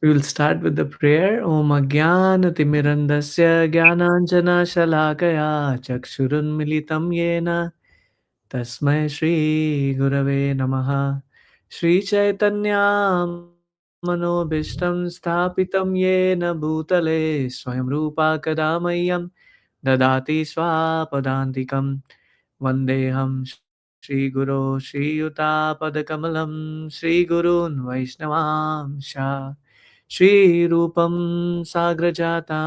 We will start with the prayer. Om Agyanatimirandasya Gyananjana Shalakaya Chakshurunmilitam Yena Tasmai Shri Gurave Namaha. Shri Chaitanya Manobishtam Sthapitam Yena Bhutale Swayam Rupa Kadamayam Dadati Swapadantikam Vandeham Shri Guru Shri Yuta Padakamalam Shri Gurun Vaishnavam Shri Rupam Sagrajata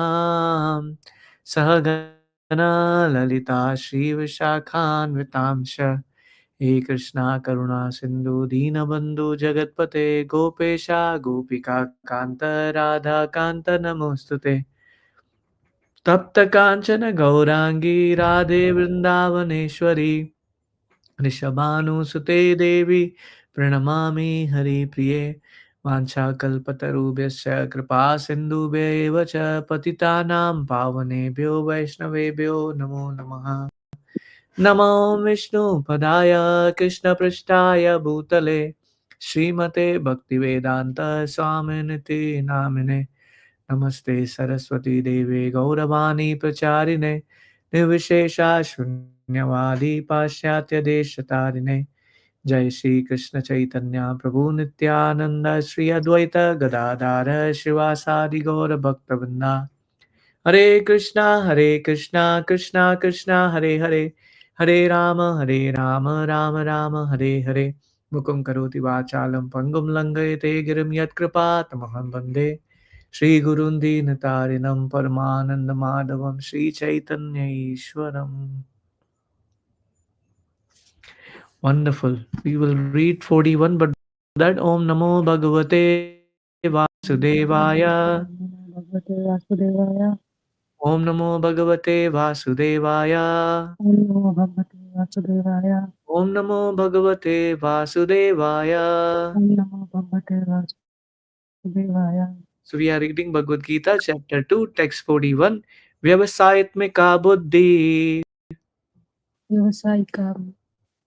Lalita Shri Vishakhan Vitamsha He Krishna Karuna Sindhu Deenabandhu Jagatpate Gopesha Gopika Kanta Radha Kanta Namostute Tapta Kanchana Gaurangi Radhe Vrindavaneshwari Rishabhanusute Devi Pranamami Hari Priye Vanchakalpatarubhyasya Kripa Sindhubhya Cha Patitanam Pavanebhyo Vaishnavebhyo Namo Namaha Namo Vishnu Padaya Krishna Prishtaya Bhutale Srimate Bhaktivedanta Swaminiti Namine Namaste Saraswati Devi Gauravani Pracharine Nivishesha Shunyavadi Pashyatya Deshatarine Jai Shri Krishna Chaitanya Prabhu Nityananda Shri Advaita Gadadhara Shivasadi Gaura Bhaktavinda Hare Krishna Krishna Krishna Hare Hare Hare Rama Rama Rama Hare Hare Mukam Karoti Vachalam Pangum Langayate Girim Yat Kripa Tamaham Bande Shri Gurundi Natarinam Paramananda Madhavam Shri Chaitanya Ishwaram. Wonderful. We will read 41, but before that, Om Namo Bhagavate Vasudevaya. Bhagavate Vasudevaya. Om Namo Bhagavate Vasudevaya. Om Namo Bhagavate Vasudevaya. Om Namo Bhagavate Vasudevaya. Om Namo Bhagavate Vasudevaya. So we are reading Bhagavad Gita, chapter 2, text 41. Vyavasayatmika buddhi Vyavasayika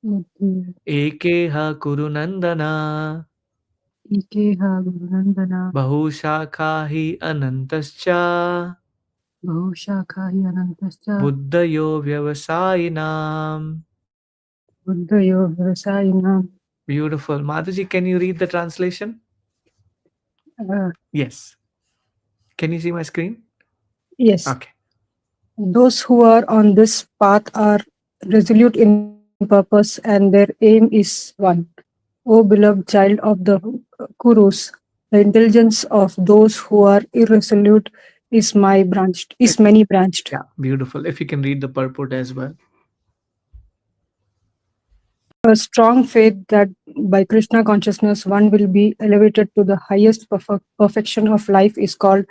Buddhi ekeha kurunandana Ikeha Gurunandana bahushakha hi anantascha Bahushakhahi Anantascha buddhayo vyavasayinam. Buddhayo Vyavasayinam. Beautiful. Mataji, can you read the translation? Uh, Yes. Can you see my screen? yes, Okay. those who are on this path are resolute in purpose and their aim is one. O beloved child of the Kurus, the intelligence of those who are irresolute is many branched. Yeah, beautiful. If you can read the purport as well. A strong faith that by Krishna consciousness one will be elevated to the highest perfection of life is called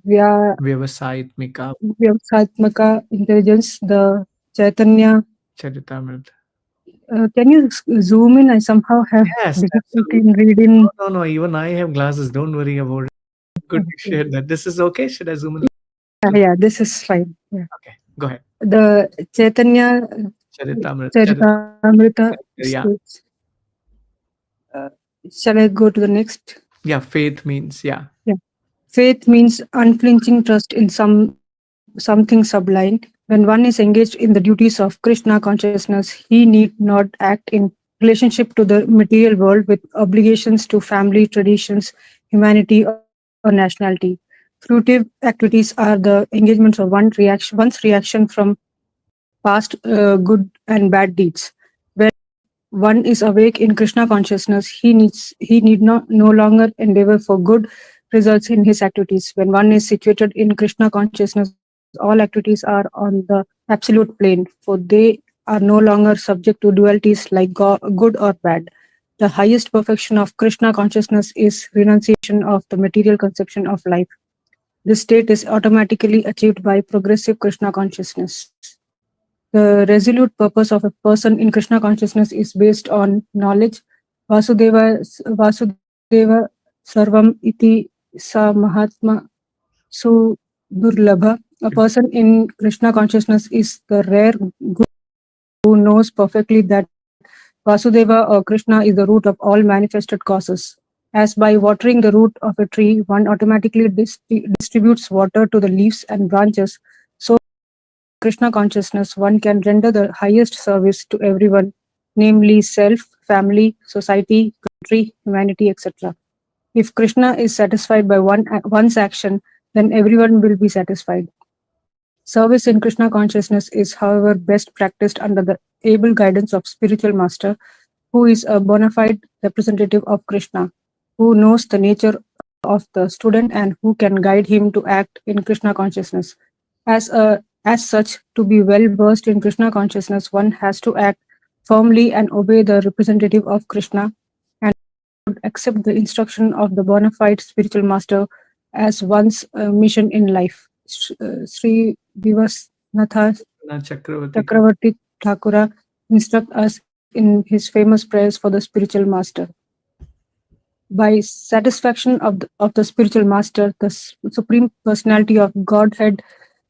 Vya- Vyavasayatmika Vyavasatmaka intelligence, the Chaitanya. Charitamrita. Can you zoom in? I somehow have Yes, difficulty in absolutely. reading. No, no, even I have glasses. Don't worry about it. Good you Okay. shared that. This is okay. Should I zoom in? Yeah, this is fine. Yeah. Okay, go ahead. The Chaitanya Charitamrita. Charitamrita Yeah. states. Uh, shall I go to the next? Yeah, faith means, yeah. Yeah. Faith means unflinching trust in something sublime. When one is engaged in the duties of Krishna consciousness, he need not act in relationship to the material world with obligations to family, traditions, humanity, or nationality. Fruitive activities are the engagements of one's reaction from past good and bad deeds. When one is awake in Krishna consciousness, he need not no longer endeavor for good results in his activities. When one is situated in Krishna consciousness, all activities are on the absolute plane, for they are no longer subject to dualities like good or bad. The highest perfection of Krishna consciousness is renunciation of the material conception of life. This state is automatically achieved by progressive Krishna consciousness. The resolute purpose of a person in Krishna consciousness is based on knowledge. Vasudeva Sarvam iti sa Mahatma su durlabha. A person in Krishna consciousness is the rare who knows perfectly that Vasudeva or Krishna is the root of all manifested causes. As by watering the root of a tree, one automatically distributes water to the leaves and branches, so Krishna consciousness one can render the highest service to everyone, namely self, family, society, country, humanity, etc. If Krishna is satisfied by one's action, then everyone will be satisfied. Service in Krishna consciousness is, however, best practiced under the able guidance of spiritual master, who is a bona fide representative of Krishna, who knows the nature of the student and who can guide him to act in Krishna consciousness. As such, to be well versed in Krishna consciousness, one has to act firmly and obey the representative of Krishna and accept the instruction of the bona fide spiritual master as one's mission in life. Sri Vivasnatha Na Chakravarti Thakur. Chakravarti Thakura instruct us in his famous prayers for the spiritual master. By satisfaction of the spiritual master, the supreme personality of Godhead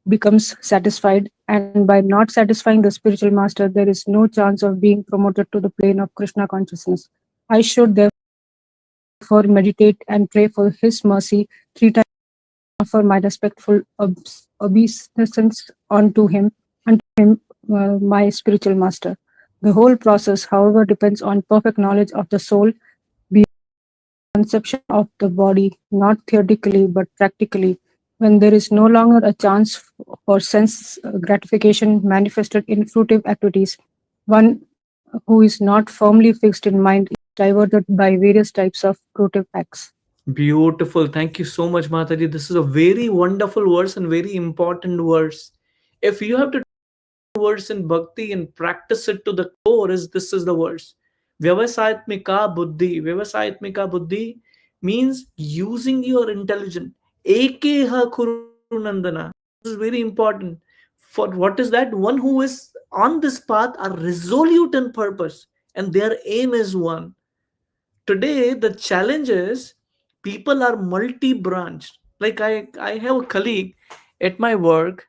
becomes satisfied, and by not satisfying the spiritual master, there is no chance of being promoted to the plane of Krishna consciousness. I should therefore meditate and pray for his mercy 3 times offer my respectful obeisance unto him, my spiritual master. The whole process, however, depends on perfect knowledge of the soul beyond conception of the body, not theoretically but practically. When there is no longer a chance for sense gratification manifested in fruitive activities, one who is not firmly fixed in mind is diverted by various types of fruitive acts. Beautiful. Thank you so much, Mataji. This is a very wonderful verse and very important verse. If you have to verse in bhakti and practice it to the core, is this is the verse. Vyavasayatmika buddhi. Vyavasayatmika buddhi means using your intelligence. Ekeha kurunandana. This is very important. For what is that? One who is on this path are resolute in purpose and their aim is one. Today the challenge is people are multi-branched. Like I have a colleague at my work,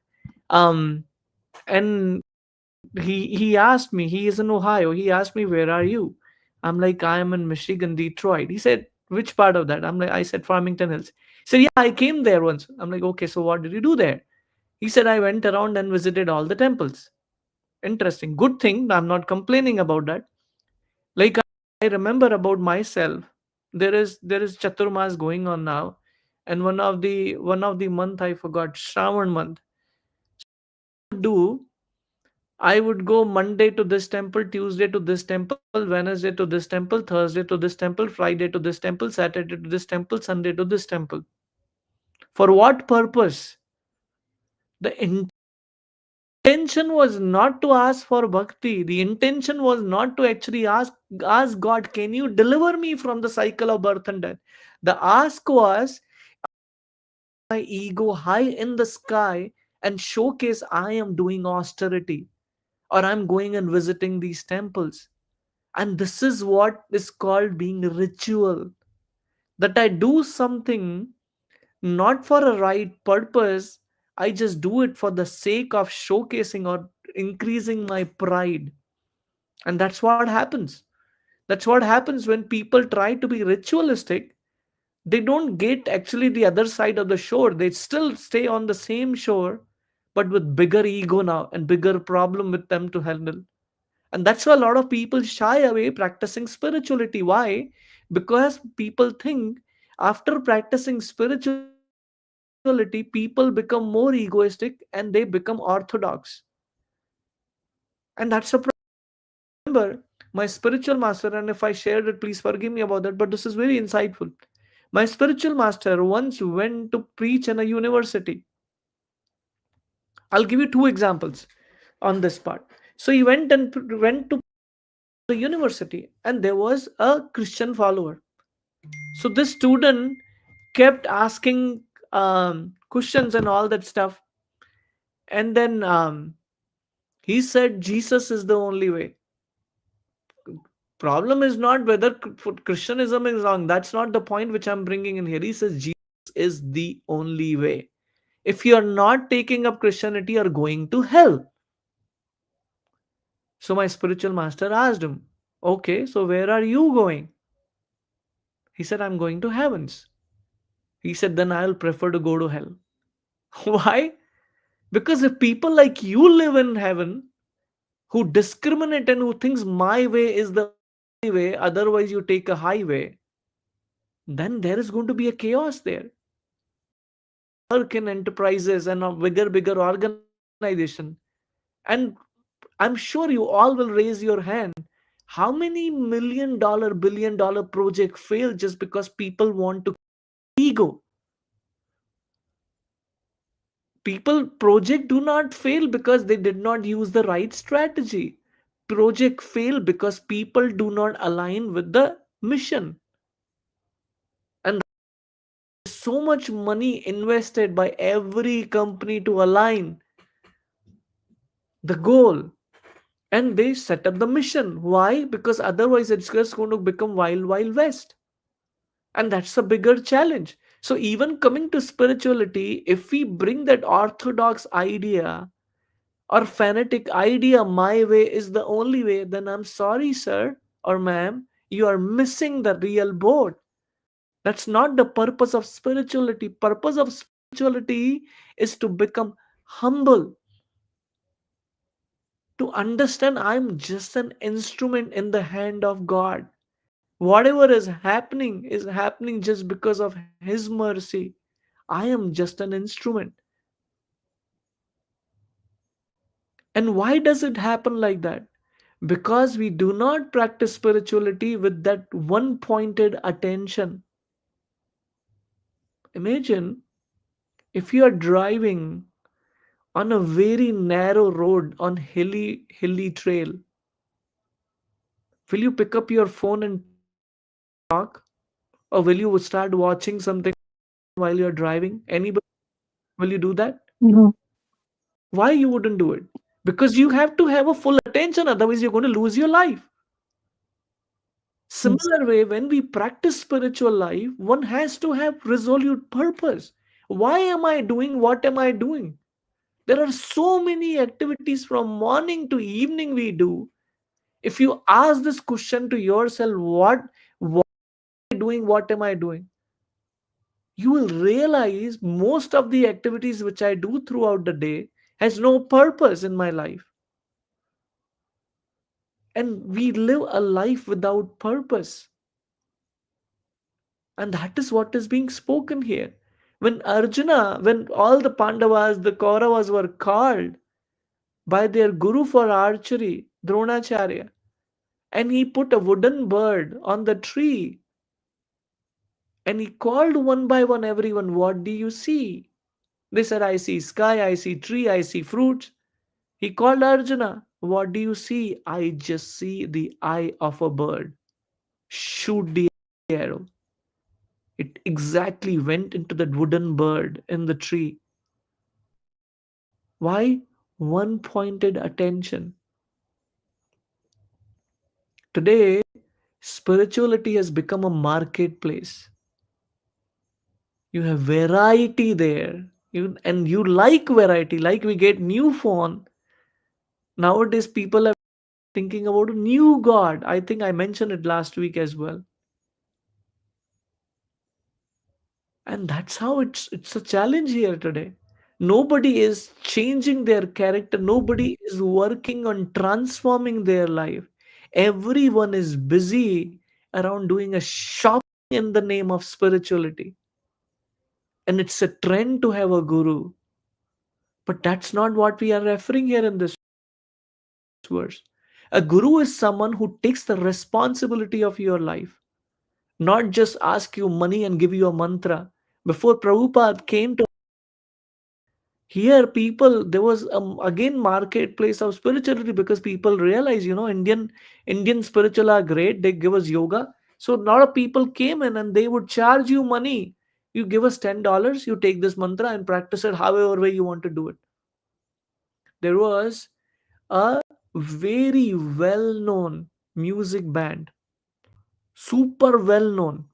um and he asked me, he is in Ohio, he asked me, where are you? I'm like, I am in Michigan, Detroit. He said, which part of that? I said, Farmington Hills. He said, yeah, I came there once. I'm like, okay, so what did you do there? He said, I went around and visited all the temples. Interesting, good thing, I'm not complaining about that. Like, I remember about myself, there is Chaturmas going on now, and one of the month, I forgot, Shravan month. Do I would go Monday to this temple, Tuesday to this temple, Wednesday to this temple, Thursday to this temple, Friday to this temple, Saturday to this temple, Sunday to this temple. For what purpose? The intention was not to ask for bhakti. The intention was not to actually ask God, can you deliver me from the cycle of birth and death? The ask was my ego high in the sky and showcase I am doing austerity, or I'm going and visiting these temples. And this is what is called being ritual. That I do something not for a right purpose, I just do it for the sake of showcasing or increasing my pride. And that's what happens. That's what happens when people try to be ritualistic. They don't get actually the other side of the shore. They still stay on the same shore, but with bigger ego now and bigger problem with them to handle. And that's why a lot of people shy away practicing spirituality. Why? Because people think after practicing spirituality, people become more egoistic and they become orthodox. And that's a problem. Remember, my spiritual master, and if I shared it, please forgive me about that, but this is very insightful. My spiritual master once went to preach in a university. I'll give you two examples on this part. So he went to the university, and there was a Christian follower. So this student kept asking questions and all that stuff, and then he said Jesus is the only way. Problem is not whether Christianism is wrong. That's not the point which I'm bringing in here. He says Jesus is the only way. If you are not taking up Christianity, you are going to hell. So my spiritual master asked him, okay, so where are you going? He said, I'm going to heavens. He said, then I'll prefer to go to hell. Why? Because if people like you live in heaven, who discriminate and who thinks my way is the only way, otherwise you take a highway, then there is going to be a chaos there. Work in enterprises and a bigger organization. And I'm sure you all will raise your hand. How many $1 million, $1 billion project fail just because people want to ego? People project do not fail because they did not use the right strategy. Project fail because people do not align with the mission. And so much money invested by every company to align the goal, and they set up the mission. Why? Because otherwise it's just going to become wild west, and that's a bigger challenge. So even coming to spirituality, if we bring that orthodox idea or fanatic idea, my way is the only way, then I'm sorry, sir or ma'am, you are missing the real boat. That's not the purpose of spirituality. Purpose of spirituality is to become humble, to understand I'm just an instrument in the hand of God. Whatever is happening just because of His mercy. I am just an instrument. And why does it happen like that? Because we do not practice spirituality with that one pointed attention. Imagine if you are driving on a very narrow road on hilly trail. Will you pick up your phone and talk, or will you start watching something while you're driving? Anybody, will you do that? No. Why you wouldn't do it? Because you have to have a full attention, otherwise you're going to lose your life. Yes. Similar way, when we practice spiritual life, one has to have resolute purpose. Why am I doing what am I doing? There are so many activities from morning to evening we do. If you ask this question to yourself, what am I doing? What am I doing? You will realize most of the activities which I do throughout the day has no purpose in my life. And we live a life without purpose. And that is what is being spoken here. When all the Pandavas, the Kauravas were called by their guru for archery, Dronacharya, and he put a wooden bird on the tree and he called one by one everyone, what do you see? They said, I see sky, I see tree, I see fruits. He called Arjuna, what do you see? I just see the eye of a bird. Shoot the arrow. It exactly went into that wooden bird in the tree. Why? One pointed attention. Today, spirituality has become a marketplace. You have variety there. And you like variety, like we get new phone. Nowadays, people are thinking about a new God. I think I mentioned it last week as well. And that's how it's a challenge here today. Nobody is changing their character, nobody is working on transforming their life. Everyone is busy around doing a shopping in the name of spirituality, and it's a trend to have a guru. But that's not what we are referring here in this verse. A guru is someone who takes the responsibility of your life, not just ask you money and give you a mantra. Before Prabhupada came to here, people, there was again marketplace of spirituality, because people realize, Indian spiritual are great, they give us yoga. So a lot of people came in and they would charge you money. You give us $10, you take this mantra and practice it however way you want to do it. There was a very well known music band, super well known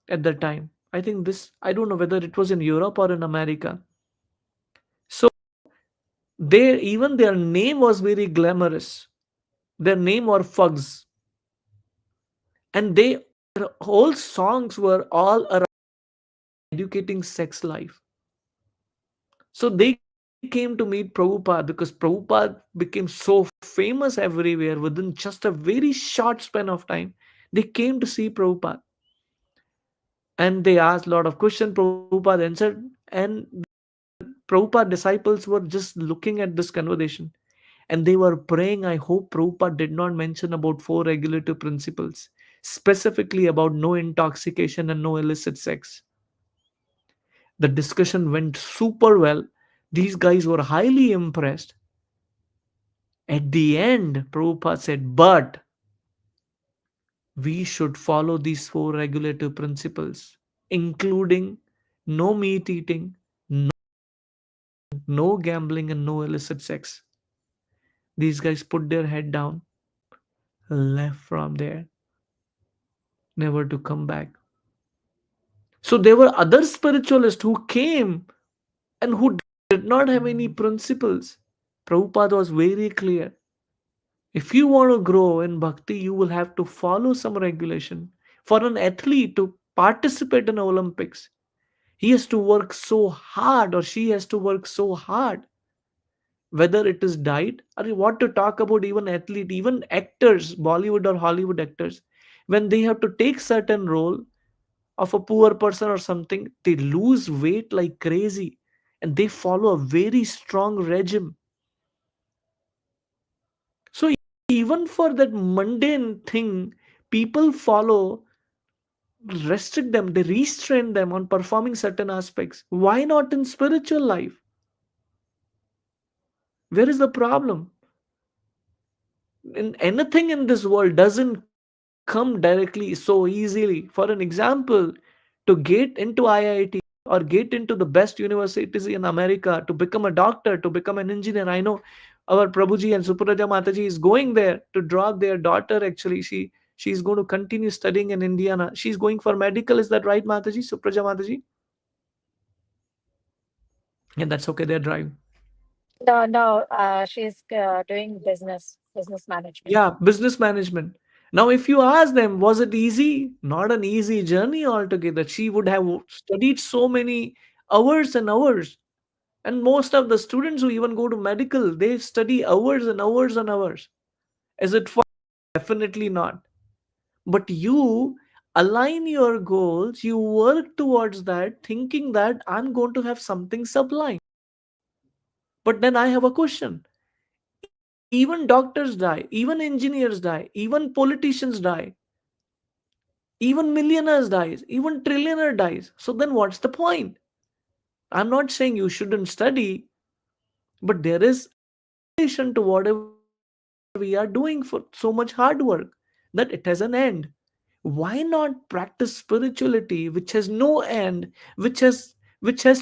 at the time. I think this, I don't know whether it was in Europe or in America. So even their name was very glamorous. Their name were Fugs, and they their whole songs were all around educating sex life. So they came to meet Prabhupada because Prabhupada became so famous everywhere within just a very short span of time. They came to see Prabhupada and they asked a lot of questions. Prabhupada answered, and Prabhupada disciples were just looking at this conversation and they were praying. I hope Prabhupada did not mention about four regulative principles, specifically about no intoxication and no illicit sex. The discussion went super well. These guys were highly impressed. At the end, Prabhupada said, but we should follow these four regulative principles, including no meat eating, no drinking, no gambling, and no illicit sex. These guys put their head down, left from there, never to come back. So there were other spiritualists who came and who did not have any principles. Prabhupada was very clear. If you want to grow in bhakti, you will have to follow some regulation. For an athlete to participate in Olympics, he has to work so hard or she has to work so hard. Whether it is diet or what to talk about, even athlete, even actors, Bollywood or Hollywood actors, when they have to take certain role of a poor person or something, they lose weight like crazy and they follow a very strong regime. So even for that mundane thing, people follow, restrict them, they restrain them on performing certain aspects. Why not in spiritual life? Where is the problem? In anything in this world doesn't come directly so easily. For an example, to get into IIT or get into the best universities in America, to become a doctor, to become an engineer. I know our Prabhuji and Supraja Mataji is going there to drop their daughter. Actually, she's going to continue studying in Indiana. She's going for medical. Is that right, Mataji? Supraja Mataji? Yeah, that's okay. They're driving. No, no, she's doing business management. Yeah, business management. Now, if you ask them, was it easy? Not an easy journey altogether. She would have studied so many hours and hours. And most of the students who even go to medical, they study hours and hours and hours. Is it fun? Definitely not. But you align your goals, you work towards that, thinking that I'm going to have something sublime. But then I have a question. Even doctors die, even engineers die, even politicians die, even millionaires dies, even trillionaire dies. So then what's the point? I'm not saying you shouldn't study, but there is a limitation to whatever we are doing for so much hard work, that it has an end. Why not practice spirituality which has no end, which has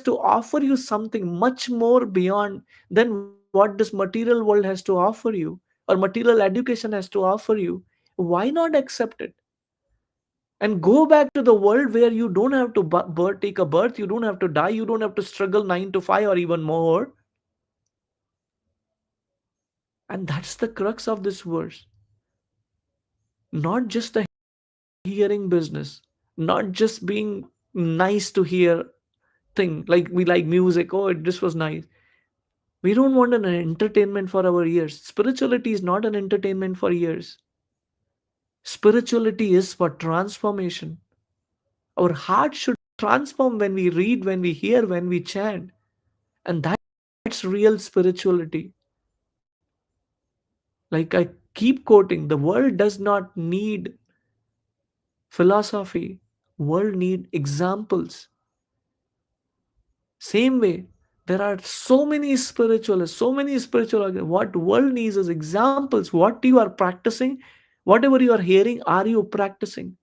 to offer you something much more beyond than what this material world has to offer you, or material education has to offer you? Why not accept it and go back to the world where you don't have to take a birth, you don't have to die, you don't have to struggle 9 to 5 or even more? And that's the crux of this verse. Not just a hearing business, not just being nice to hear thing, like we like music, oh this was nice. We don't want an entertainment for our ears. Spirituality is not an entertainment for ears. Spirituality is for transformation. Our heart should transform when we read, when we hear, when we chant. And that's real spirituality. Like I keep quoting, the world does not need philosophy. World need examples. Same way, there are so many spiritualists, so many spiritual. What world needs is examples. What you are practicing, whatever you are hearing, are you practicing?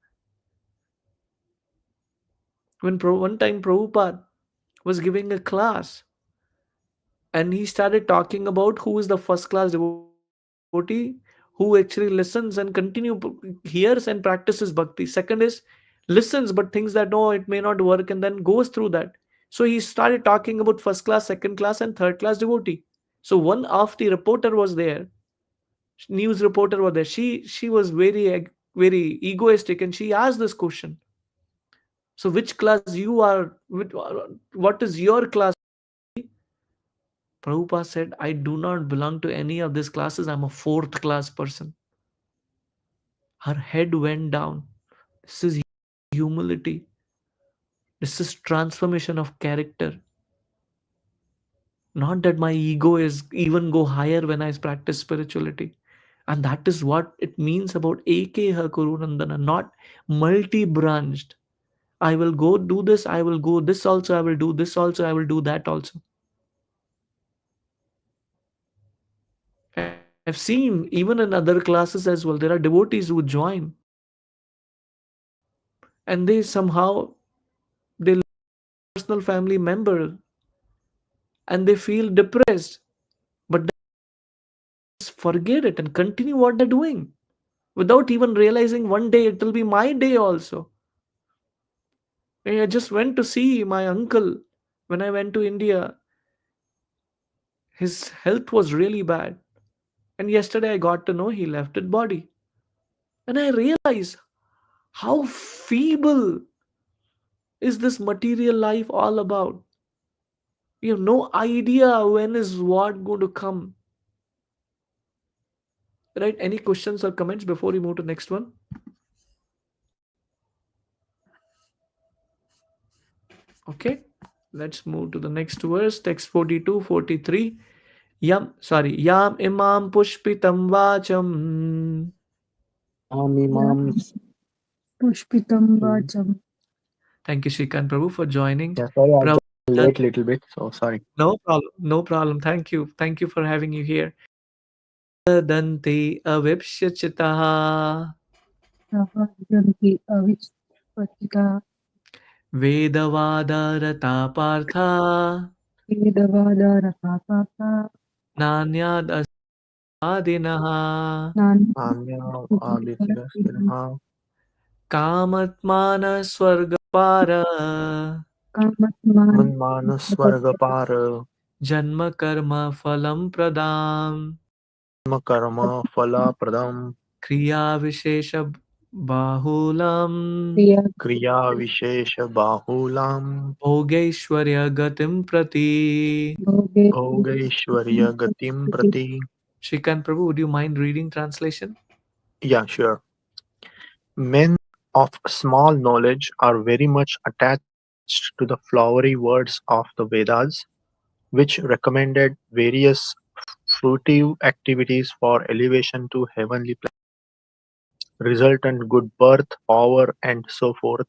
When one time Prabhupada was giving a class, and he started talking about who is the first class devotee who actually listens and hears and practices bhakti. Second is listens but thinks that no, it may not work, and then goes through that. So he started talking about first class, second class, and third class devotee. So one of the reporter was there, news reporter was there. She was very very egoistic, and she asked this question. So which class you are? What is your class? Prabhupada said, I do not belong to any of these classes. I'm a fourth class person. Her head went down. This is humility. This is transformation of character. Not that my ego is even go higher when I practice spirituality. And that is what it means about Ekha Kurunandana, not multi-branched. I will go do this, I will go this also, I will do this also, I will do that also. I've seen even in other classes as well, there are devotees who join and they somehow they lose a personal family member and they feel depressed, but they just forget it and continue what they're doing without even realizing one day it will be my day also. I just went to see my uncle when I went to India. His health was really bad. And yesterday I got to know he left his body. And I realized how feeble is this material life all about. You have no idea when is what going to come. Right? Any questions or comments before we move to next one? Okay. Let's move to the next verse. Text 42, 43. Yam imam pushpitam vacham. Yeah. Imam. Pushpitam Vacham. Thank you, Shrikant Prabhu, for joining. Yeah, sorry, I Prabhu, joined late little bit, so sorry. no problem. No problem. Thank you. Thank you for having you here. Dante avipshachitaha Sahajanti Avispachita Vedavadarata partha Vedavada Rasapata Nanyad asadinaha Amya Abhidhirastinha Kamatmana swargapara Kamatman Manmanusvargapara Janma karma phalam pradam Karma Phala Pradam Kriya vishesha bahulam Priya Kriya Vishesha Bahulam Bhogaishwarya gatim prati. Bhoge Bhogaishwarya Gatim Prati. Shrikant Prabhu, would you mind reading translation? Yeah, sure. Men of small knowledge are very much attached to the flowery words of the Vedas, which recommended various fruitive activities for elevation to heavenly resultant good birth, power, and so forth.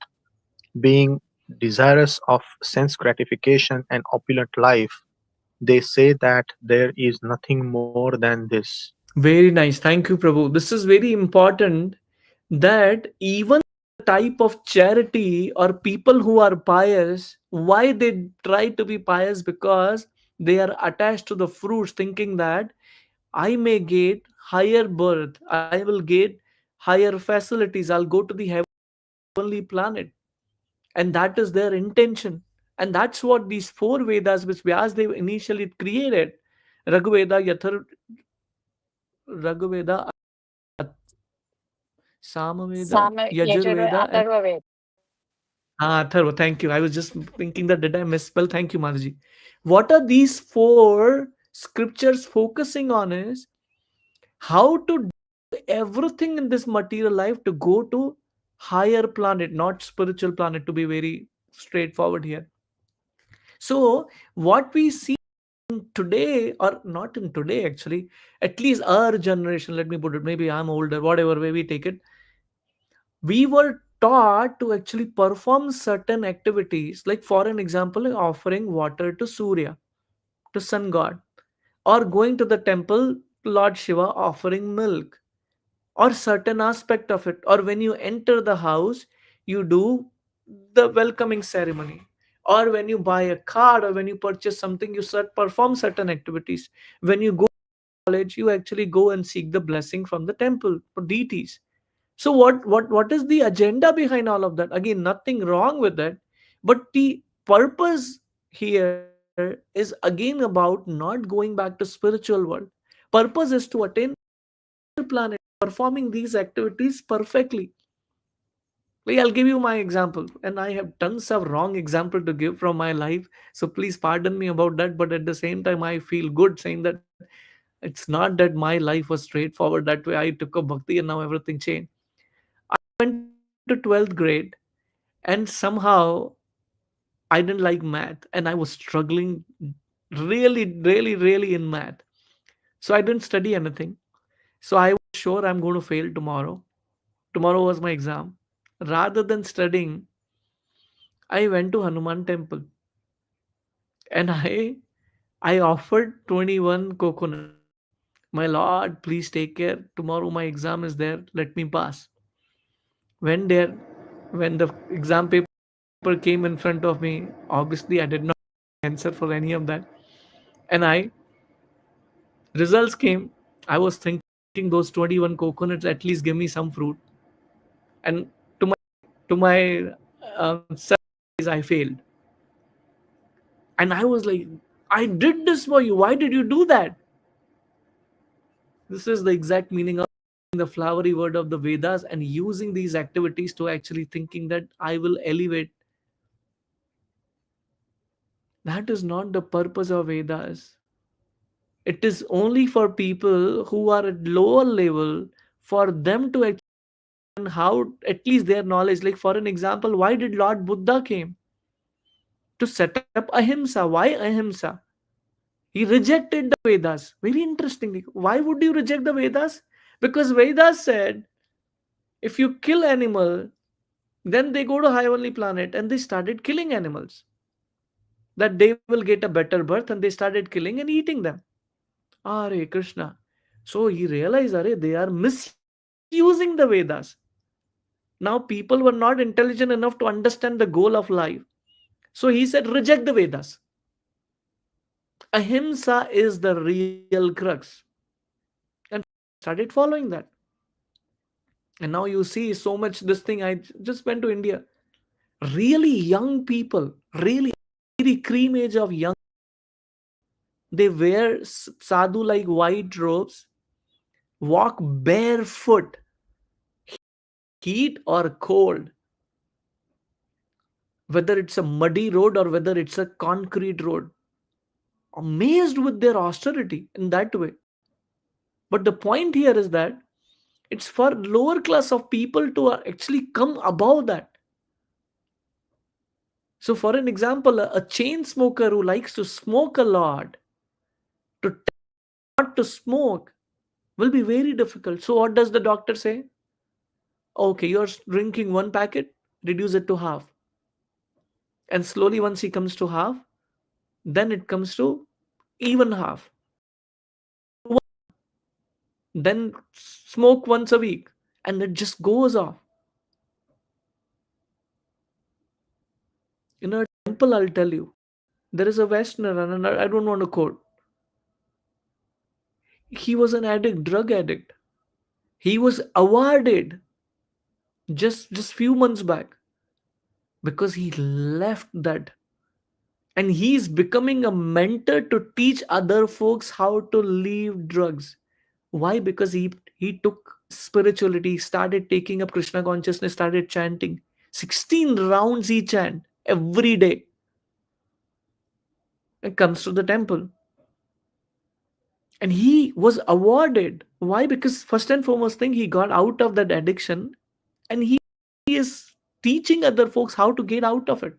Being desirous of sense gratification and opulent life, they say that there is nothing more than this. Very nice. Thank you, Prabhu. This is very important that even the type of charity or people who are pious, why they try to be pious? Because they are attached to the fruits, thinking that I may get higher birth, I will get higher facilities, I'll go to the heavenly planet. And that is their intention. And that's what these four Vedas, which Vyas they initially created, Ragveda, Ragveda, Samaveda, Sama Yajur Yajurveda, and Atharva Ved. Atharva. Thank you. I was just thinking that did I misspell? Thank you, Mataji. What are these four scriptures focusing on is how to do everything in this material life to go to higher planet, not spiritual planet, to be very straightforward here. So what we see today, or not in today actually, at least our generation, let me put it, maybe I'm older, whatever way we take it, we were taught to actually perform certain activities, like for an example offering water to Surya, to sun god, or going to the temple, Lord Shiva offering milk, or certain aspect of it, or when you enter the house you do the welcoming ceremony, or when you buy a card, or when you purchase something you perform certain activities. When you go to college, you actually go and seek the blessing from the temple or deities. So what is the agenda behind all of that? Again, nothing wrong with that, but the purpose here is again about not going back to spiritual world. Purpose is to attain planet. performing these activities perfectly. Like, I'll give you my example, and I have tons of wrong example to give from my life. So please pardon me about that. But at the same time, I feel good saying that it's not that my life was straightforward that way. I took a bhakti and now everything changed. I went to 12th grade, and somehow I didn't like math, and I was struggling really in math. So I didn't study anything. So I was sure I'm going to fail tomorrow. Tomorrow was my exam. Rather than studying, I went to Hanuman temple, and I offered 21 coconuts. My Lord, please take care. Tomorrow my exam is there. Let me pass. When there, when the exam paper came in front of me, obviously I did not answer for any of that. And results came. I was thinking those 21 coconuts at least give me some fruit. And to my surprise, I failed. And I was like, I did this for you. Why did you do that? This is the exact meaning of the flowery word of the Vedas and using these activities to actually thinking that I will elevate. That is not the purpose of Vedas. It is only for people who are at lower level, for them to actually learn how, at least their knowledge. Like for an example, why did Lord Buddha came? To set up ahimsa. Why ahimsa? He rejected the Vedas. Very interestingly. Why would you reject the Vedas? Because Vedas said, if you kill animal, then they go to heavenly planet, and they started killing animals. That they will get a better birth, and they started killing and eating them. Are Krishna. So he realized, they are misusing the Vedas. Now people were not intelligent enough to understand the goal of life. So he said, reject the Vedas. Ahimsa is the real crux. And started following that. And now you see so much this thing. I just went to India. Really young people, really very cream age of young, they wear sadhu like white robes, walk barefoot, heat or cold, whether it's a muddy road or whether it's a concrete road, amazed with their austerity in that way. But the point here is that it's for lower class of people to actually come above that. So for an example, a chain smoker who likes to smoke a lot, to not to smoke will be very difficult. So what does the doctor say? Okay, you're drinking one packet, reduce it to half. And slowly once he comes to half, then it comes to even half. Then smoke once a week, and it just goes off. In a temple, I'll tell you, there is a Westerner, and I don't want to quote. He was an addict, drug addict. He was awarded just few months back because he left that, and he's becoming a mentor to teach other folks how to leave drugs. Why? Because he took spirituality, started taking up Krishna consciousness, started chanting 16 rounds he chant every day, and comes to the temple. And he was awarded. Why? Because first and foremost thing, he got out of that addiction, and he is teaching other folks how to get out of it.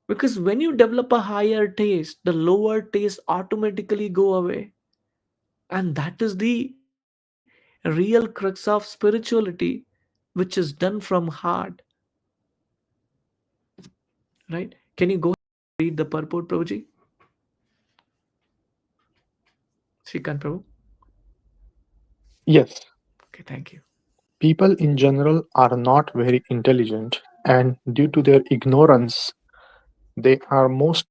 Because when you develop a higher taste, the lower taste automatically go away. And that is the real crux of spirituality, which is done from heart. Right? Can you go ahead and read the purport, Prabhuji? Srikant Prabhu? Yes, Okay, thank you. people in general are not very intelligent, and due to their ignorance, they are most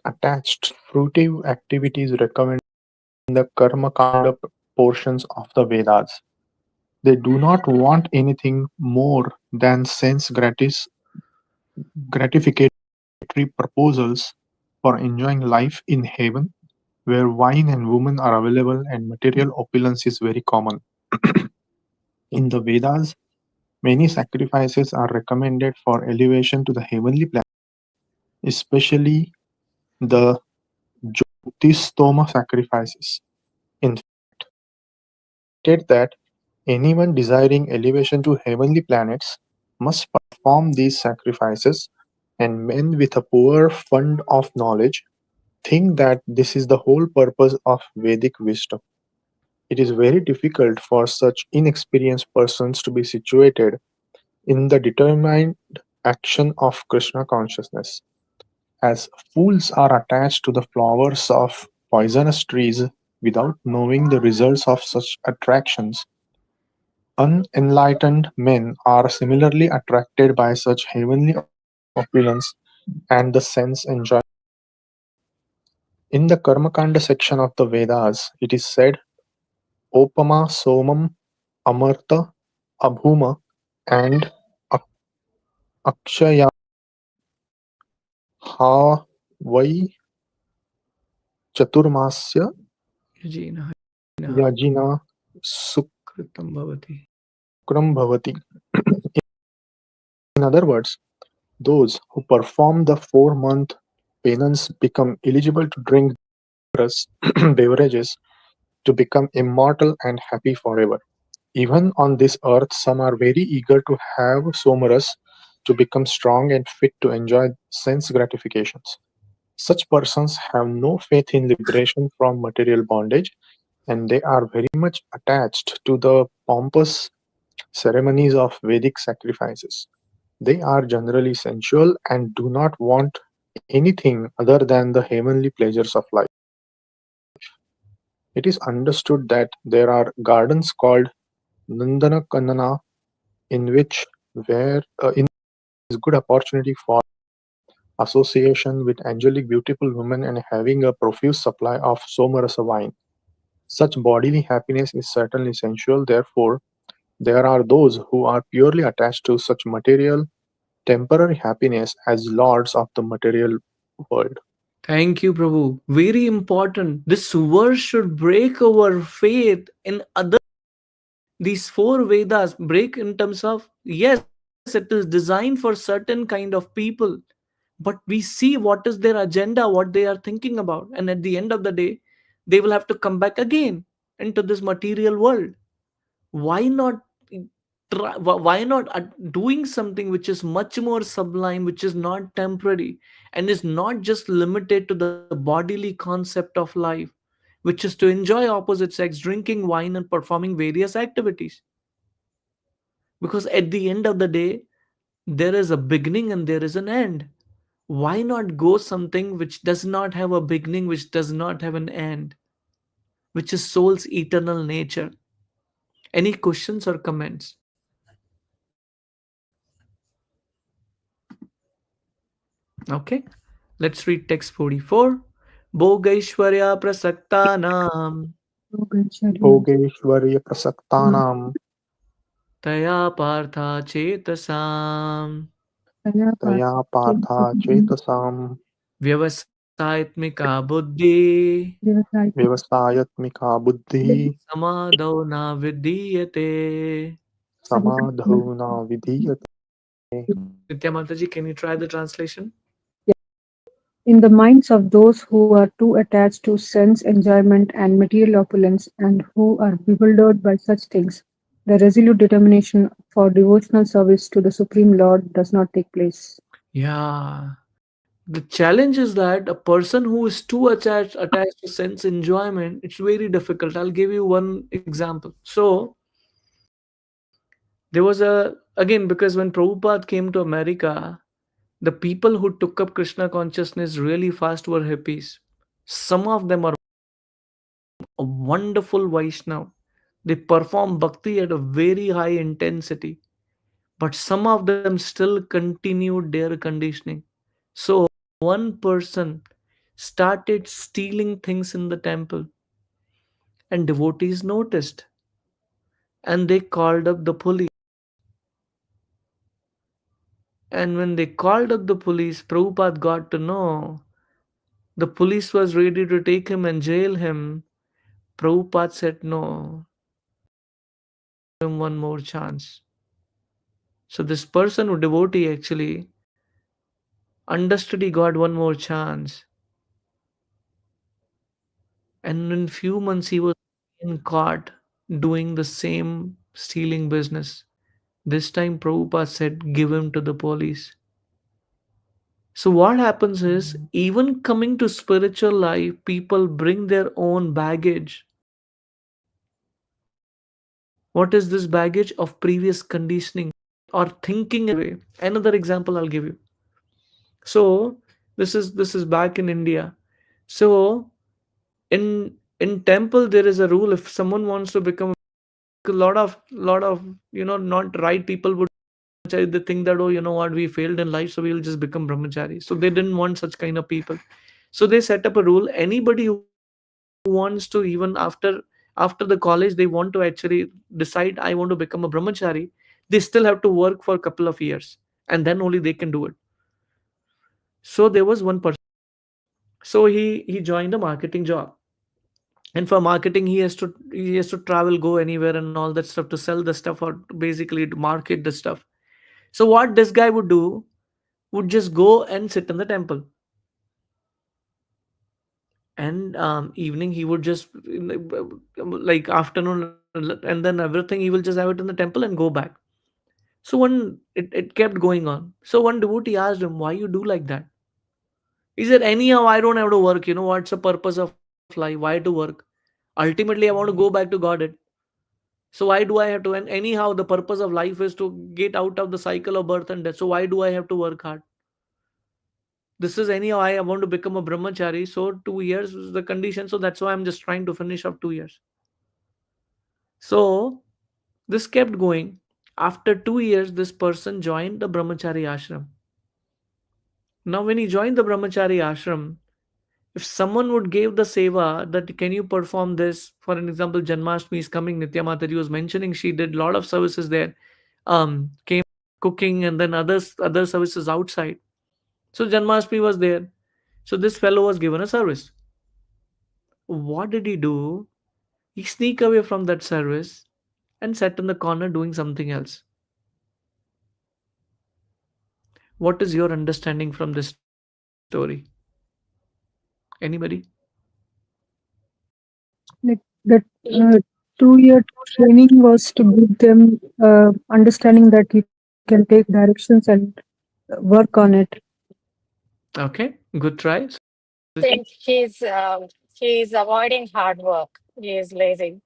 attached fruitive activities recommended in the Karma Kanda portions of the Vedas. They do not want anything more than sense gratificatory proposals for enjoying life in heaven where wine and women are available and material opulence is very common. In the Vedas, many sacrifices are recommended for elevation to the heavenly planet, especially the Jyotistoma sacrifices. In fact, it is stated that anyone desiring elevation to heavenly planets must perform these sacrifices, and men with a poor fund of knowledge think that this is the whole purpose of Vedic wisdom. It is very difficult for such inexperienced persons to be situated in the determined action of Krishna consciousness, as fools are attached to the flowers of poisonous trees without knowing the results of such attractions. Unenlightened men are similarly attracted by such heavenly opulence and the sense enjoyment. In the Karmakanda section of the Vedas, it is said, Opama Somam Amarta Abhuma and Akshaya ha vai chaturmasya Yajina Hajina yajina Kritam Bhavati. sukram bhavati. In other words, those who perform the 4-month penance become eligible to drink dangerous beverages to become immortal and happy forever. Even on this earth, some are very eager to have somaras to become strong and fit to enjoy sense gratifications. Such persons have no faith in liberation from material bondage, and they are very much attached to the pompous ceremonies of Vedic sacrifices. They are generally sensual and do not want anything other than the heavenly pleasures of life. It is understood that there are gardens called Nandanakanana in which where in is good opportunity for association with angelic beautiful women and having a profuse supply of somarasa wine. Such bodily happiness is certainly sensual, therefore there are those who are purely attached to such material temporary happiness as lords of the material world. Thank you, Prabhu. Very important. This verse should break our faith in other. These four Vedas break in terms of, yes, it is designed for certain kind of people, but we see what is their agenda, what they are thinking about. And at the end of the day, they will have to come back again into this material world. Why not why not doing something which is much more sublime, which is not temporary, and is not just limited to the bodily concept of life, which is to enjoy opposite sex, drinking wine, and performing various activities? Because at the end of the day, there is a beginning and there is an end. Why not go something which does not have a beginning, which does not have an end, which is soul's eternal nature? Any questions or comments? Okay, let's read text 44. Bhogaishwarya prasaktanam Yogacharya, Bhogeshwarya prasaktanam taya partha chetasam Taya taya partha chetasam vyavasayatmika buddhi vyavasayatmika buddhi samadau na vidiyate. samadhauna vidhiyate. Nitya Mataji, can you try the translation? In the minds of those who are too attached to sense enjoyment and material opulence, and who are bewildered by such things, the resolute determination for devotional service to the Supreme Lord does not take place. Yeah. The challenge is that a person who is too attached to sense enjoyment, it's very difficult. I'll give you one example. So there was again, because when Prabhupada came to America, the people who took up Krishna consciousness really fast were hippies. Some of them are a wonderful Vaishnav. They perform bhakti at a very high intensity, but some of them still continued their conditioning. So one person started stealing things in the temple, and devotees noticed, and they called up the police. And when they called up the police, Prabhupada got to know The police was ready to take him and jail him. Prabhupada said, no, give him one more chance. So this person who devotee actually understood he got one more chance. And in few months he was in caught doing the same stealing business. This time Prabhupada said, give him to the police. So what happens is, even coming to spiritual life, people bring their own baggage. What is this baggage of previous conditioning or thinking away? Another example I'll give you. So this is back in India. So in temple there is a rule, if someone wants to become a lot of not right people would they think that, oh, you know what, we failed in life, so we'll just become brahmachari. So they didn't want such kind of people. So they set up a rule, anybody who wants to, even after the college, they want to actually decide, I want to become a brahmachari, they still have to work for a couple of years, and then only they can do it. So there was one person, so he joined a marketing job, and for marketing he has to travel, go anywhere and all that stuff to sell the stuff, or basically to market the stuff. So what this guy would do, would just go and sit in the temple, and evening he would just like afternoon, and then everything he will just have it in the temple and go back. So it kept going on. So one devotee asked him, why you do like that? He said, anyhow I don't have to work, what's the purpose of life, why to work? Ultimately I want to go back to Godhead. So why do I have to? And anyhow, the purpose of life is to get out of the cycle of birth and death. So why do I have to work hard? This is anyhow, I want to become a brahmachari. So 2 years is the condition. So that's why I'm just trying to finish up 2 years. So this kept going. After 2 years, this person joined the brahmachari ashram. Now, when he joined the brahmachari ashram, if someone would give the seva that can you perform this, for an example, Janmashtami is coming, Nitya Mataji was mentioning she did a lot of services there, came cooking and then other services outside. So Janmashtami was there. So this fellow was given a service. What did he do? He sneak away from that service and sat in the corner doing something else. What is your understanding from this story? Anybody? Like that Ye- 2 year training was to give them understanding that you can take directions and work on it. Okay, good try. So think he's avoiding hard work. He is lazy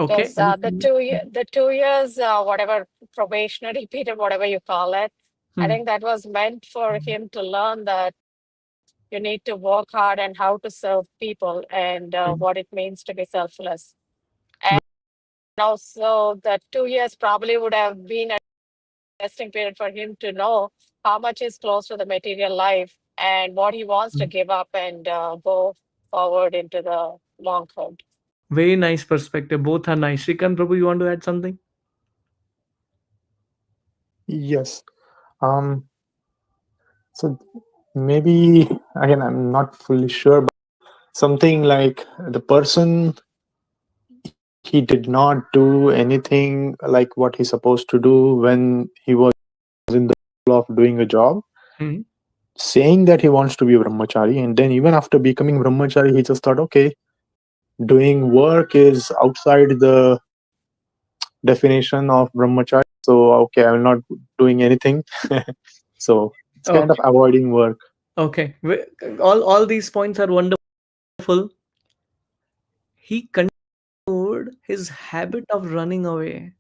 okay. because the 2 years, whatever probationary period, whatever you call it, I Hmm. think that was meant for him to learn that you need to work hard and how to serve people and Hmm. what it means to be selfless. And also, the 2 years probably would have been a testing period for him to know how much is close to the material life and what he wants to give up and go forward into the long term. Very nice perspective. Both are nice. Shrikant Prabhu, you want to add something? Yes. Um. So maybe again, I'm not fully sure, but something like the person, he did not do anything like what he's supposed to do when he was in the middle of doing a job, Hmm. saying that he wants to be a brahmachari, and then even after becoming brahmachari, he just thought, okay, doing work is outside the definition of brahmachari. So okay, I'm not doing anything. So it's kind of Okay. avoiding work. Okay. All these points are wonderful. He continued his habit of running away.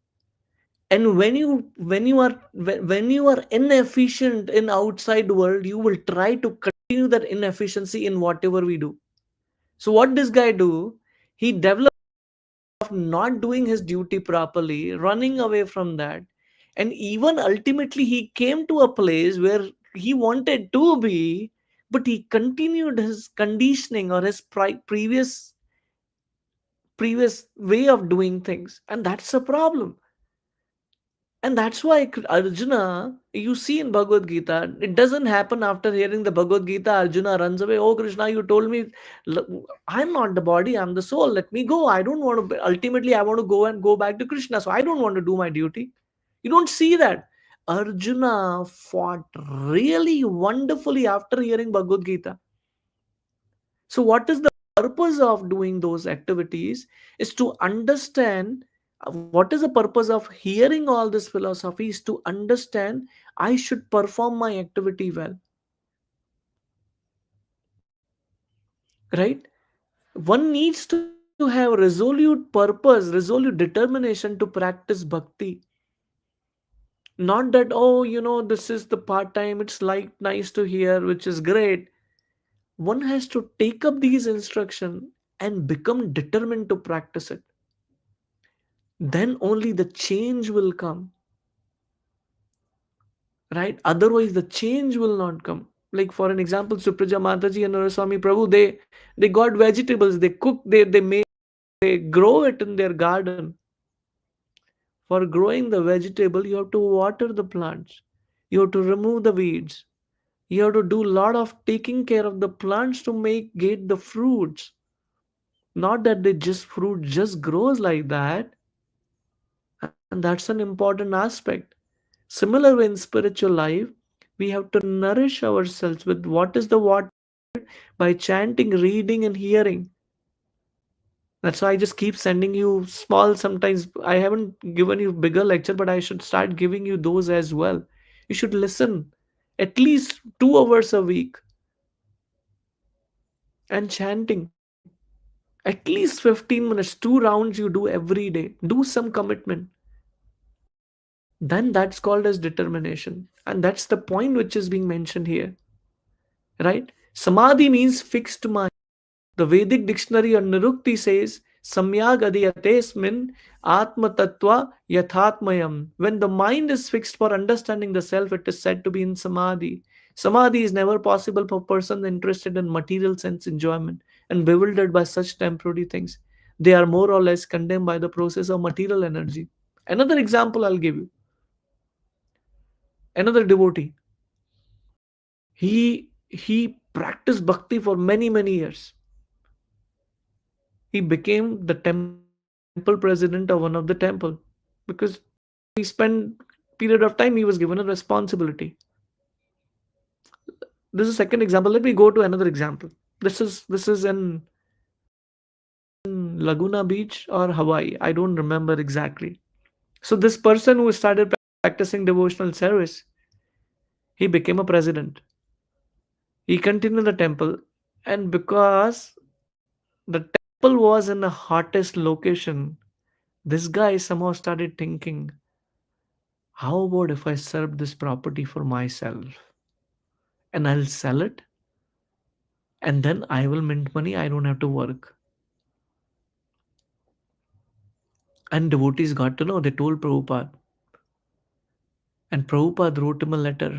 And when you are inefficient in outside world, you will try to continue that inefficiency in whatever we do. So what this guy do? He developed of not doing his duty properly, running away from that, and even ultimately he came to a place where he wanted to be, but he continued his conditioning or his previous way of doing things, and that's a problem. And that's why Arjuna, you see in Bhagavad Gita, it doesn't happen after hearing the Bhagavad Gita. Arjuna runs away. Oh, Krishna, you told me I'm not the body, I'm the soul. Let me go. I don't want to, ultimately, I want to go and go back to Krishna. So I don't want to do my duty. You don't see that. Arjuna fought really wonderfully after hearing Bhagavad Gita. So, what is the purpose of doing those activities is to understand what is the purpose of hearing all this philosophy is to understand I should perform my activity well, right? One needs to have resolute purpose, resolute determination to practice bhakti. Not that, oh, this is the part time, it's like nice to hear, which is great. One has to take up these instructions and become determined to practice it. Then only the change will come, right? Otherwise the change will not come. Like for an example, Supraja Mataji and Naraswami Prabhu, they got vegetables, they cook, they make, they grow it in their garden. For growing the vegetable, you have to water the plants, you have to remove the weeds, you have to do a lot of taking care of the plants to make get the fruits. Not that they just fruit just grows like that. And that's an important aspect. Similar in spiritual life, we have to nourish ourselves with what is the water by chanting, reading, and hearing. That's why I just keep sending you small. Sometimes I haven't given you bigger lecture, but I should start giving you those as well. You should listen at least 2 hours a week and chanting. At least 15 minutes, 2 rounds you do every day. Do some commitment. Then that's called as determination. And that's the point which is being mentioned here. Right? Samadhi means fixed mind. The Vedic dictionary on Nirukti says, Samyag adiyatesmin atma tattva yathatmayam. When the mind is fixed for understanding the self, it is said to be in samadhi. Samadhi is never possible for persons interested in material sense enjoyment and bewildered by such temporary things. They are more or less condemned by the process of material energy. Another example I'll give you. Another devotee. He practiced bhakti for many years. He became the temple president of one of the temple because he spent period of time he was given a responsibility. This is second example. Let me go to another example. This is in Laguna Beach or Hawaii. I don't remember exactly. So this person who started practicing devotional service, he became a president. He continued the temple, and because the temple was in the hottest location, this guy somehow started thinking, how about if I serve this property for myself and I'll sell it and then I will mint money, I don't have to work. And devotees got to know, they told Prabhupada. And Prabhupada wrote him a letter.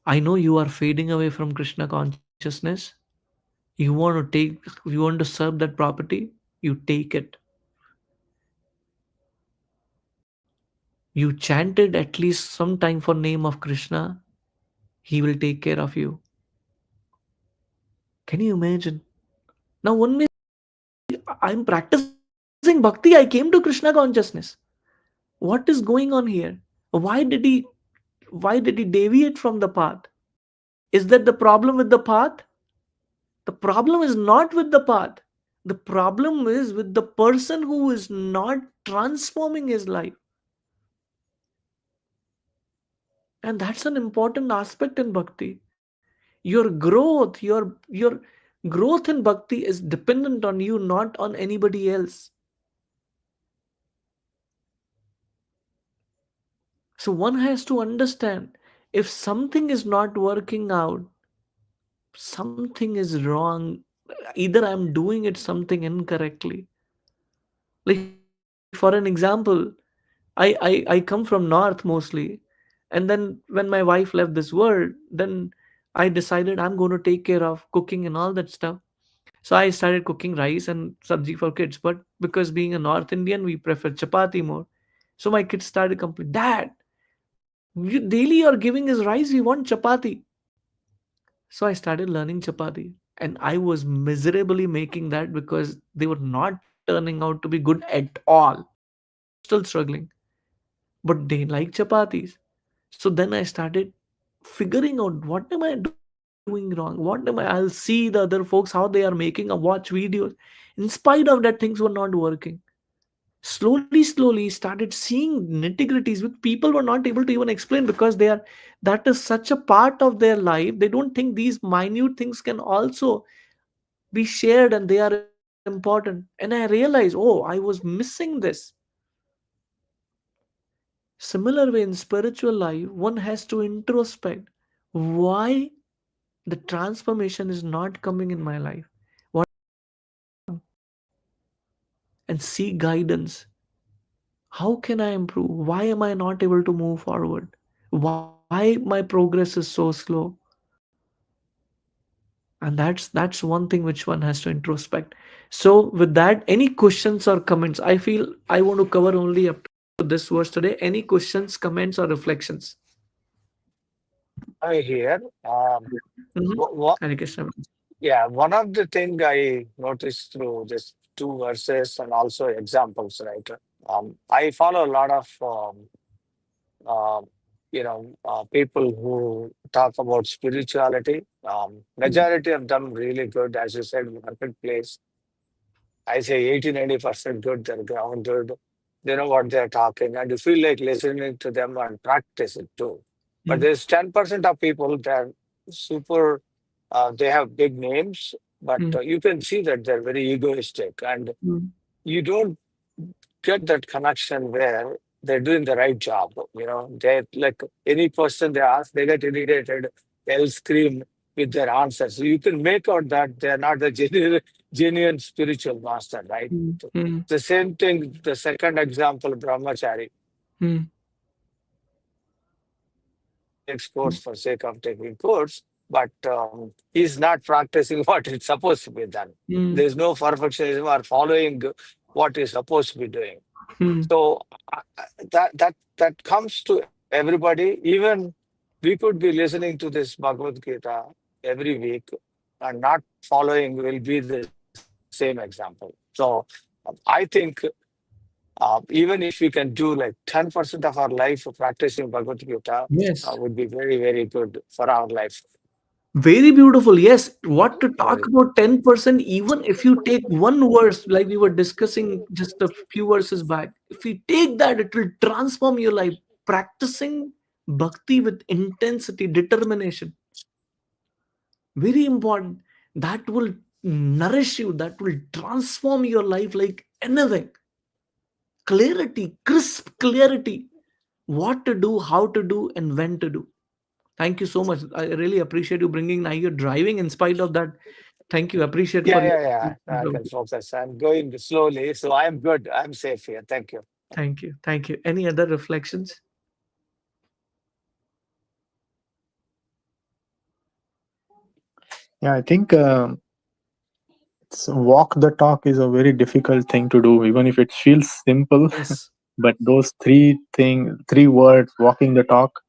I know you are fading away from Krishna consciousness. You want to serve that property, you take it. You chanted at least some time for name of Krishna, he will take care of you. Can you imagine? Now one may say, I'm practicing bhakti, I came to Krishna consciousness. What is going on here? Why did he why did he deviate from the path? Is that the problem with the path? The problem is not with the path. The problem is with the person who is not transforming his life. And that's an important aspect in bhakti. Your growth in bhakti is dependent on you, not on anybody else. So one has to understand, if something is not working out, something is wrong. Either I'm doing it something incorrectly. Like for an example, I come from north mostly, and then when my wife left this world, then I decided I'm going to take care of cooking and all that stuff. So I started cooking rice and sabji for kids. But because being a North Indian, we prefer chapati more. So my kids started complaining, Dad, you, daily you're giving us rice, we want chapati. So I started learning chapati. And I was miserably making that because they were not turning out to be good at all. Still struggling. But they like chapatis. So then I started figuring out what am I doing wrong? What am I? I'll see the other folks how they are making a watch videos. In spite of that, things were not working. Slowly started seeing nitty-gritties which people were not able to even explain because they are that is such a part of their life. They don't think these minute things can also be shared and they are important. And I realized, oh, I was missing this. Similar way in spiritual life, one has to introspect why the transformation is not coming in my life. What and seek guidance. How can I improve? Why am I not able to move forward? Why my progress is so slow? And that's one thing which one has to introspect. So with that, any questions or comments? I feel I want to cover only up to this verse today. Any questions, comments, or reflections? I hear. Mm-hmm. What? Hare Krishna. Yeah, one of the thing I noticed through this two verses and also examples, right? I follow a lot of uh, people who talk about spirituality. Majority of them really good, as you said, marketplace. I say 80-90% good. They're grounded. They know what they're talking, and you feel like listening to them and practice it too. But Mm, there's 10% of people that are super. They have big names, but mm, you can see that they're very egoistic, and mm, you don't get that connection where they're doing the right job. They like any question they ask, they get irritated, they'll scream with their answers. So you can make out that they're not the genuine spiritual master, right? mm, mm, The same thing, the second example, Brahmachari mm, takes course for sake of taking course, but he's not practicing what is supposed to be done. mm, There's no perfectionism or following what is supposed to be doing. mm. So that comes to everybody. Even we could be listening to this Bhagavad Gita every week and not following will be the same example. So I think even if we can do like 10% of our life practicing Bhagavad Gita, Yes. would be very, very good for our life. Very beautiful. Yes. What to talk Very. about 10%, even if you take one verse, like we were discussing just a few verses back, if you take that, it will transform your life. Practicing bhakti with intensity, determination, very important. That will nourish you, that will transform your life like anything. Clarity, crisp clarity, what to do, how to do, and when to do. Thank you so much. I really appreciate you bringing. Now you're driving in spite of that. Thank you. Appreciate Yeah, for your. yeah, yeah. I can focus. I'm going slowly, so I'm good. I'm safe here. Thank you. Thank you. Thank you. Any other reflections? Yeah, I think walk the talk is a very difficult thing to do, even if it feels simple. Yes. But those three words, walking the talk,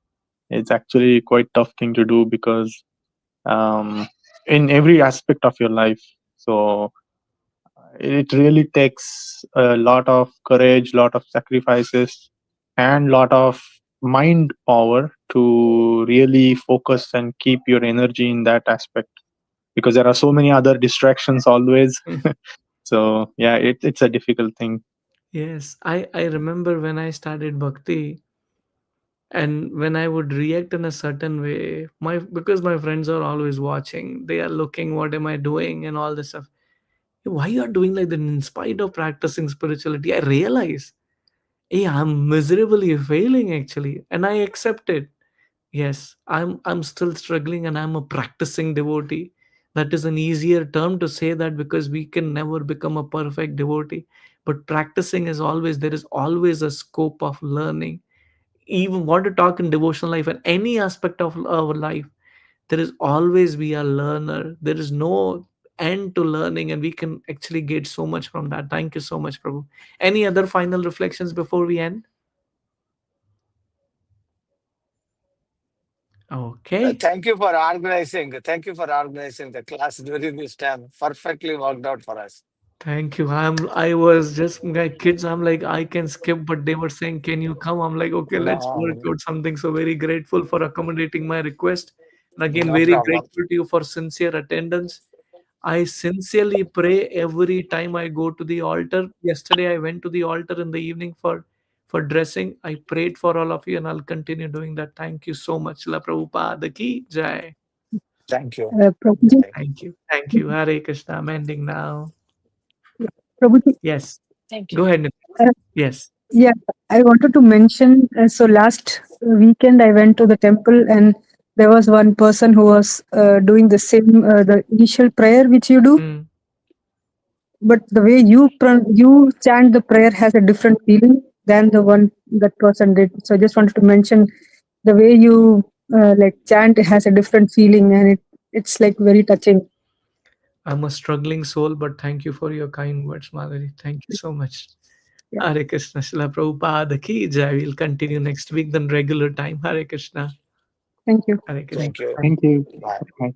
it's actually quite tough thing to do because in every aspect of your life. So it really takes a lot of courage, lot of sacrifices, and lot of mind power to really focus and keep your energy in that aspect, because there are so many other distractions always. Mm. So yeah, it's a difficult thing. Yes. I remember when I started bhakti and when I would react in a certain way, my because my friends are always watching, they are looking what am I doing and all this stuff. Why you are doing like that in spite of practicing spirituality? I realize, hey, I'm miserably failing actually, and I accept it. Yes, I'm still struggling and I'm a practicing devotee. That is an easier term to say that because we can never become a perfect devotee. But practicing is always, there is always a scope of learning. Even want to talk in devotional life and any aspect of our life, there is always be a learner. There is no end to learning, and we can actually get so much from that. Thank you so much, Prabhu. Any other final reflections before we end? Okay. Thank you for organizing. Thank you for organizing the class during this time. Perfectly worked out for us. Thank you. I was just my kids. I'm like, I can skip, but they were saying, "Can you come?" I'm like, okay, let's work No, out something. So very grateful for accommodating my request. And again, no very problem. grateful to you for sincere attendance. I sincerely pray every time I go to the altar. Yesterday, I went to the altar in the evening for dressing. I prayed for all of you, and I'll continue doing that. Thank you so much. La Prabhupada ki jai. Thank you. Prabhuji, Bye. Thank you. Thank you. Hare Krishna. I'm ending now. Prabhuji, Yes. Thank Go you. ahead. Nitin. uh, Yes. yeah, I wanted to mention. So last weekend I went to the temple, and there was one person who was doing the same, the initial prayer which you do, Hmm. but the way you chant the prayer has a different feeling than the one that person did. So I just wanted to mention the way you like chant has a different feeling, and it's like very touching. I'm a struggling soul, but thank you for your kind words, Madhuri. Thank you so much. Yeah, Hare Krishna, Srila Prabhupada ki jai. We'll continue next week, then regular time. Hare Krishna. thank you. Hare Krishna. Thank you. Thank you. Bye. Bye.